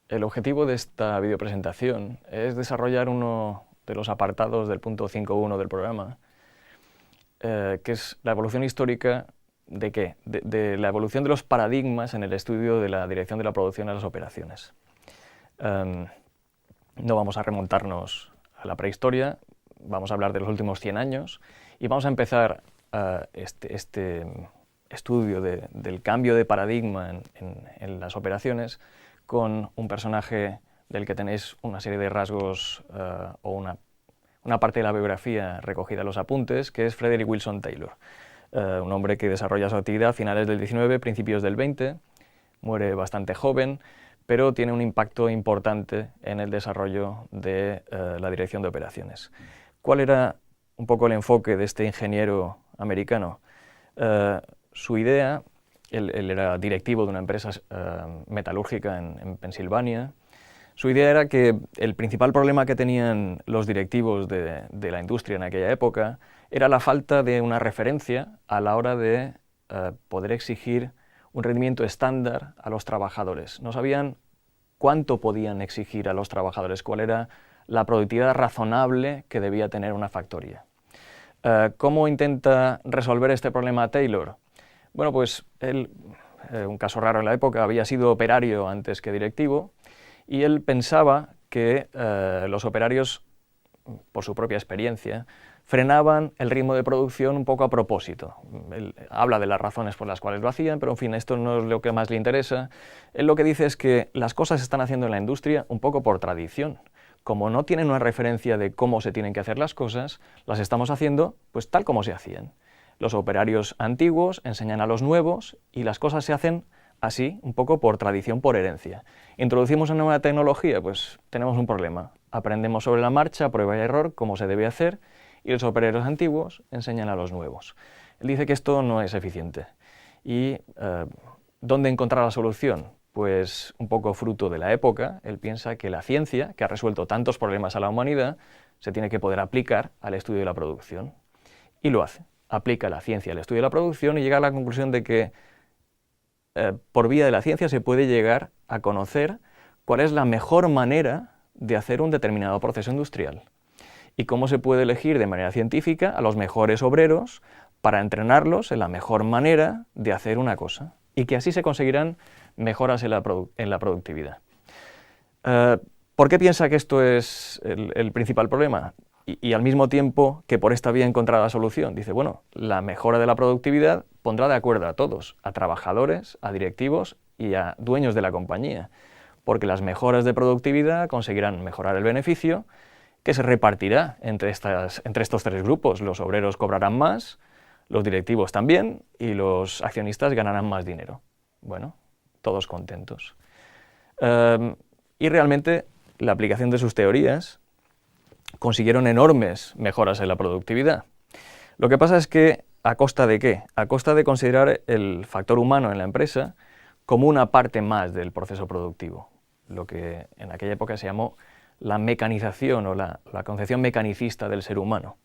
El objetivo de esta videopresentación es desarrollar uno de los apartados del punto 5.1 del programa, que es la evolución histórica ¿de qué? De la evolución de los paradigmas en el estudio de la dirección de la producción a las operaciones. No vamos a remontarnos a la prehistoria, vamos a hablar de los últimos 100 años y vamos a empezar este estudio del cambio de paradigma en las operaciones con un personaje del que tenéis una serie de rasgos o una parte de la biografía recogida en los apuntes, que es Frederick Wilson Taylor, un hombre que desarrolla su actividad a finales del 19, principios del 20, muere bastante joven, pero tiene un impacto importante en el desarrollo de la dirección de operaciones. ¿Cuál era un poco el enfoque de este ingeniero americano? Su idea, él era directivo de una empresa metalúrgica en Pensilvania. Su idea era que el principal problema que tenían los directivos de la industria en aquella época era la falta de una referencia a la hora de poder exigir un rendimiento estándar a los trabajadores. No sabían cuánto podían exigir a los trabajadores, cuál era la productividad razonable que debía tener una factoría. ¿Cómo intenta resolver este problema Taylor? Bueno, pues él, un caso raro en la época, había sido operario antes que directivo, y él pensaba que los operarios, por su propia experiencia, frenaban el ritmo de producción un poco a propósito. Él habla de las razones por las cuales lo hacían, pero en fin, esto no es lo que más le interesa. Él lo que dice es que las cosas se están haciendo en la industria un poco por tradición. Como no tienen una referencia de cómo se tienen que hacer las cosas, las estamos haciendo pues tal como se hacían. Los operarios antiguos enseñan a los nuevos y las cosas se hacen así, un poco por tradición, por herencia. Introducimos una nueva tecnología, pues tenemos un problema. Aprendemos sobre la marcha, prueba y error, cómo se debe hacer, y los operarios antiguos enseñan a los nuevos. Él dice que esto no es eficiente. ¿Y dónde encontrar la solución? Pues un poco fruto de la época, él piensa que la ciencia, que ha resuelto tantos problemas a la humanidad, se tiene que poder aplicar al estudio de la producción. Y lo hace. Aplica la ciencia al estudio de la producción y llega a la conclusión de que por vía de la ciencia se puede llegar a conocer cuál es la mejor manera de hacer un determinado proceso industrial y cómo se puede elegir de manera científica a los mejores obreros para entrenarlos en la mejor manera de hacer una cosa y que así se conseguirán mejoras en la productividad. ¿Por qué piensa que esto es el principal problema? Y al mismo tiempo que por esta vía encontrar la solución. Dice, bueno, la mejora de la productividad pondrá de acuerdo a todos, a trabajadores, a directivos y a dueños de la compañía, porque las mejoras de productividad conseguirán mejorar el beneficio que se repartirá entre estos tres grupos. Los obreros cobrarán más, los directivos también y los accionistas ganarán más dinero. Bueno, todos contentos. Y realmente la aplicación de sus teorías consiguieron enormes mejoras en la productividad. Lo que pasa es que, ¿a costa de qué? A costa de considerar el factor humano en la empresa como una parte más del proceso productivo, lo que en aquella época se llamó la mecanización o la concepción mecanicista del ser humano.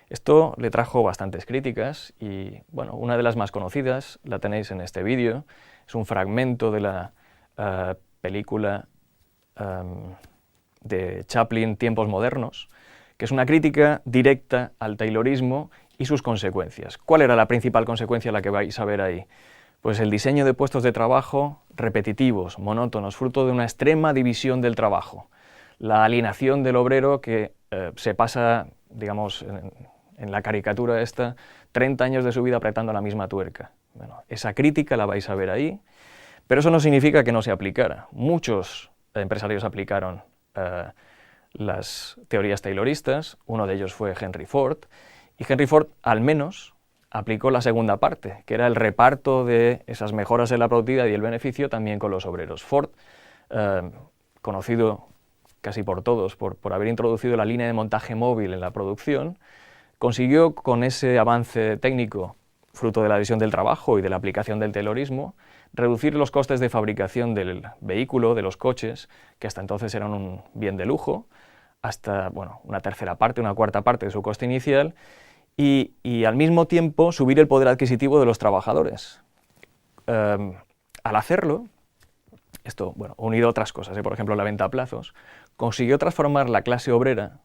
Esto le trajo bastantes críticas y, bueno, una de las más conocidas la tenéis en este vídeo, es un fragmento de la película de Chaplin, Tiempos modernos, que es una crítica directa al taylorismo y sus consecuencias. ¿Cuál era la principal consecuencia la que vais a ver ahí? Pues el diseño de puestos de trabajo repetitivos, monótonos, fruto de una extrema división del trabajo. La alienación del obrero que se pasa, digamos, en la caricatura esta, 30 años de su vida apretando la misma tuerca. Bueno, esa crítica la vais a ver ahí, pero eso no significa que no se aplicara. Muchos empresarios aplicaron las teorías tayloristas, uno de ellos fue Henry Ford, y Henry Ford al menos aplicó la segunda parte, que era el reparto de esas mejoras en la productividad y el beneficio también con los obreros. Ford, conocido casi por todos por haber introducido la línea de montaje móvil en la producción, consiguió con ese avance técnico, fruto de la división del trabajo y de la aplicación del taylorismo, reducir los costes de fabricación del vehículo, de los coches, que hasta entonces eran un bien de lujo, hasta una tercera parte, una cuarta parte de su coste inicial, y al mismo tiempo subir el poder adquisitivo de los trabajadores. Al hacerlo, esto, bueno, unido a otras cosas, por ejemplo la venta a plazos, consiguió transformar la clase obrera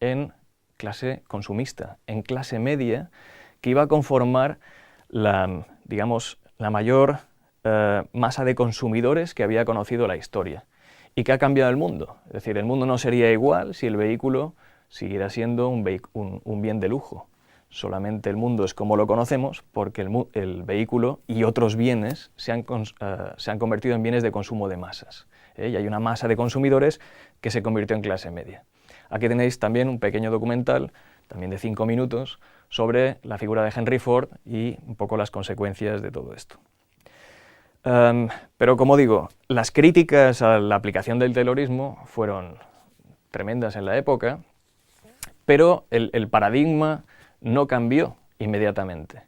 en clase consumista, en clase media, que iba a conformar digamos, la mayor masa de consumidores que había conocido la historia y que ha cambiado el mundo. Es decir, el mundo no sería igual si el vehículo siguiera siendo un bien de lujo. Solamente el mundo es como lo conocemos porque el vehículo y otros bienes se han convertido en bienes de consumo de masas. Y hay una masa de consumidores que se convirtió en clase media. Aquí tenéis también un pequeño documental, también de 5 minutos, sobre la figura de Henry Ford y un poco las consecuencias de todo esto. Pero como digo, las críticas a la aplicación del Taylorismo fueron tremendas en la época, pero el paradigma no cambió inmediatamente.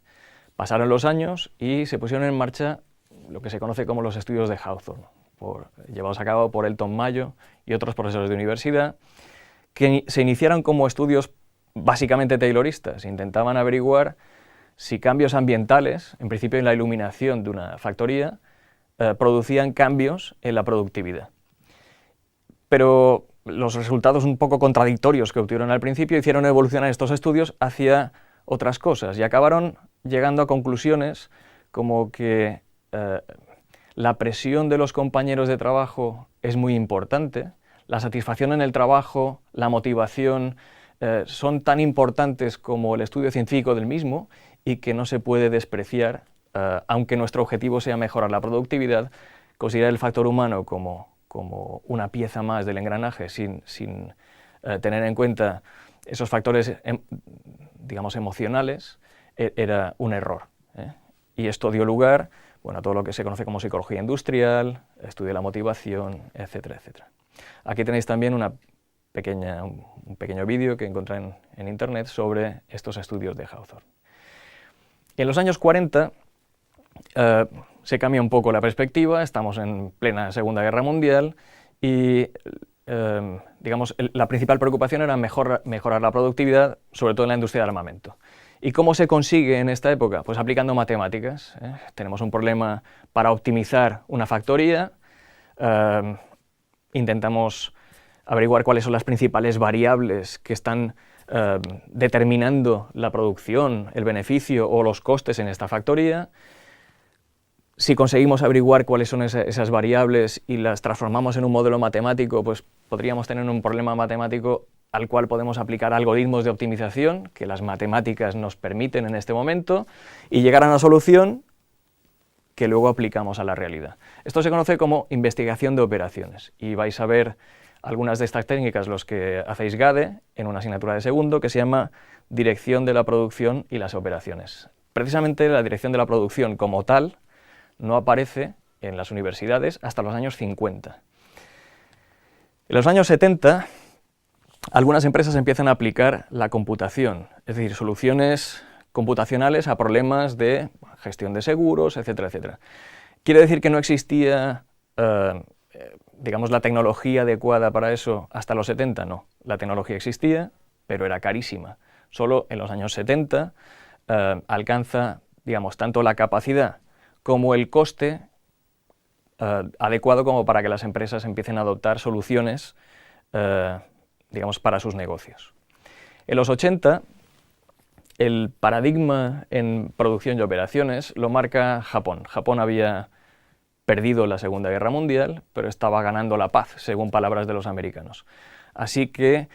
Pasaron los años y se pusieron en marcha lo que se conoce como los estudios de Hawthorne, llevados a cabo por Elton Mayo y otros profesores de universidad, que se iniciaron como estudios básicamente tayloristas. Intentaban averiguar si cambios ambientales, en principio en la iluminación de una factoría, producían cambios en la productividad. Pero los resultados un poco contradictorios que obtuvieron al principio hicieron evolucionar estos estudios hacia otras cosas y acabaron llegando a conclusiones como que la presión de los compañeros de trabajo es muy importante, la satisfacción en el trabajo, la motivación son tan importantes como el estudio científico del mismo y que no se puede despreciar, aunque nuestro objetivo sea mejorar la productividad, considerar el factor humano como una pieza más del engranaje sin tener en cuenta esos factores digamos emocionales, era un error. Y esto dio lugar, bueno, a todo lo que se conoce como psicología industrial, estudio de la motivación, etcétera, etcétera. Aquí tenéis también un pequeño vídeo que encontré en internet sobre estos estudios de Hawthorne. En los años 40 se cambia un poco la perspectiva, estamos en plena Segunda Guerra Mundial y digamos, la principal preocupación era mejorar la productividad, sobre todo en la industria del armamento. ¿Y cómo se consigue en esta época? Pues aplicando matemáticas. Tenemos un problema para optimizar una factoría, intentamos averiguar cuáles son las principales variables que están determinando la producción, el beneficio o los costes en esta factoría. Si conseguimos averiguar cuáles son esas variables y las transformamos en un modelo matemático, pues podríamos tener un problema matemático al cual podemos aplicar algoritmos de optimización que las matemáticas nos permiten en este momento y llegar a una solución que luego aplicamos a la realidad. Esto se conoce como investigación de operaciones y vais a ver algunas de estas técnicas los que hacéis GADE en una asignatura de segundo que se llama Dirección de la Producción y las Operaciones. Precisamente la dirección de la producción como tal no aparece en las universidades hasta los años 50. En los años 70, algunas empresas empiezan a aplicar la computación, es decir, soluciones computacionales a problemas de gestión de seguros, etcétera, etcétera. ¿Quiere decir que no existía, digamos, la tecnología adecuada para eso hasta los 70? No, la tecnología existía, pero era carísima. Solo en los años 70 alcanza, digamos, tanto la capacidad como el coste adecuado como para que las empresas empiecen a adoptar soluciones, digamos, para sus negocios. En los 80, el paradigma en producción y operaciones lo marca Japón. Japón había perdido la Segunda Guerra Mundial, pero estaba ganando la paz, según palabras de los americanos. Así que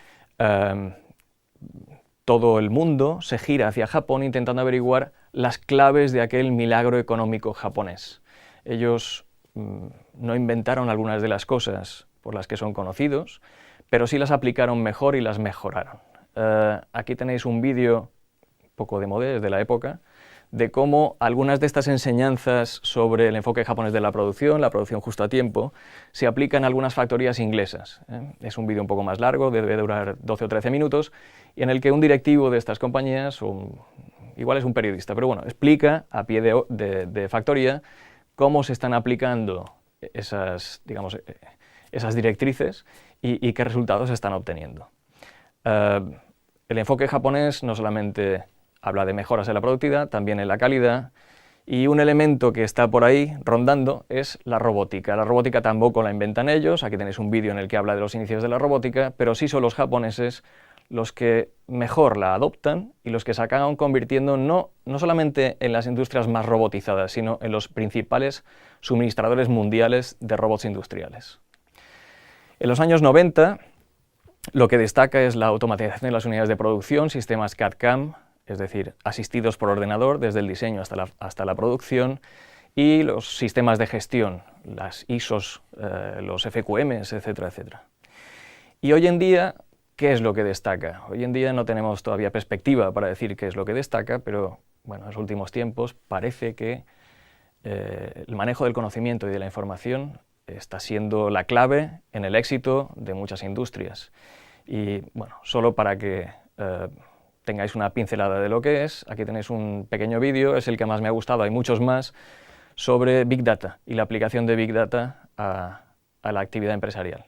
todo el mundo se gira hacia Japón intentando averiguar las claves de aquel milagro económico japonés. Ellos no inventaron algunas de las cosas por las que son conocidos, pero sí las aplicaron mejor y las mejoraron. Aquí tenéis un vídeo, un poco de moda de la época, de cómo algunas de estas enseñanzas sobre el enfoque japonés de la producción justo a tiempo, se aplican a algunas factorías inglesas. Es un vídeo un poco más largo, debe durar 12 o 13 minutos, y en el que un directivo de estas compañías, igual es un periodista, pero bueno, explica a pie de factoría cómo se están aplicando esas, digamos, esas directrices y qué resultados se están obteniendo. El enfoque japonés no solamente habla de mejoras en la productividad, también en la calidad, Y un elemento que está por ahí rondando es la robótica. La robótica tampoco la inventan ellos, aquí tenéis un vídeo en el que habla de los inicios de la robótica, pero sí son los japoneses los que mejor la adoptan y los que se acaban convirtiendo no solamente en las industrias más robotizadas, sino en los principales suministradores mundiales de robots industriales. En los años 90, lo que destaca es la automatización de las unidades de producción, sistemas CAD/CAM, es decir, asistidos por ordenador desde el diseño hasta la producción, y los sistemas de gestión, las ISOs, los FQMs, etcétera, etcétera. Y hoy en día, ¿qué es lo que destaca? Hoy en día no tenemos todavía perspectiva para decir qué es lo que destaca, pero bueno, en los últimos tiempos parece que el manejo del conocimiento y de la información está siendo la clave en el éxito de muchas industrias. Y bueno, solo para que tengáis una pincelada de lo que es, aquí tenéis un pequeño vídeo, es el que más me ha gustado, hay muchos más, sobre Big Data y la aplicación de Big Data a la actividad empresarial.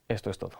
Esto es todo.